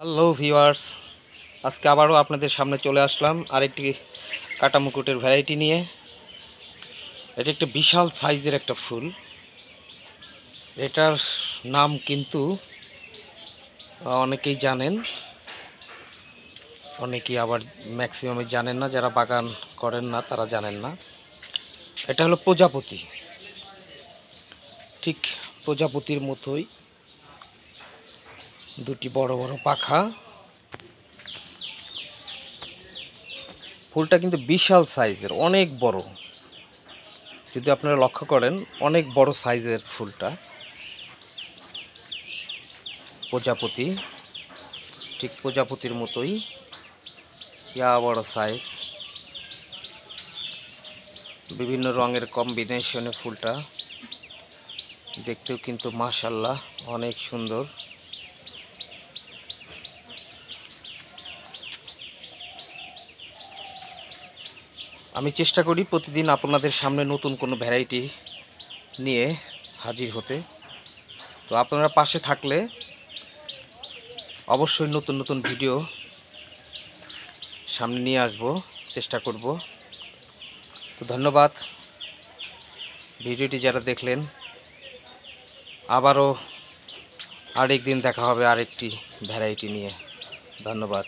Hello viewers, আজকে আবারও আপনাদের সামনে চলে আসলাম আরেকটি কাটা মুকুটের ভ্যারাইটি নিয়ে। এটা একটা বিশাল সাইজের একটা ফুল। এটার নাম কিন্তু অনেকেই জানেন, অনেকেই আবার ম্যাক্সিমামই জানেন না। যারা বাগান করেন না তারা জানেন না। এটা হলো প্রজাপতি। ঠিক প্রজাপতির মতোই দুটি বড় বড় পাখা। ফুলটা কিন্তু বিশাল সাইজের, অনেক বড়। যদি আপনারা লক্ষ্য করেন, অনেক বড় সাইজের ফুলটা। প্রজাপতি, ঠিক প্রজাপতির মতোই বড় সাইজ। বিভিন্ন রঙের কম্বিনেশনে ফুলটা দেখতেও কিন্তু মাশাআল্লাহ অনেক সুন্দর। আমি চেষ্টা করি প্রতিদিন আপনাদের সামনে নতুন কোনো ভ্যারাইটি নিয়ে হাজির হতে। তো আপনারা পাশে থাকলে অবশ্যই নতুন নতুন ভিডিও সামনে নিয়ে আসব, চেষ্টা করব। তো ধন্যবাদ ভিডিওটি যারা দেখলেন। আবারও আরেকদিন দেখা হবে আরেকটি ভ্যারাইটি নিয়ে। ধন্যবাদ।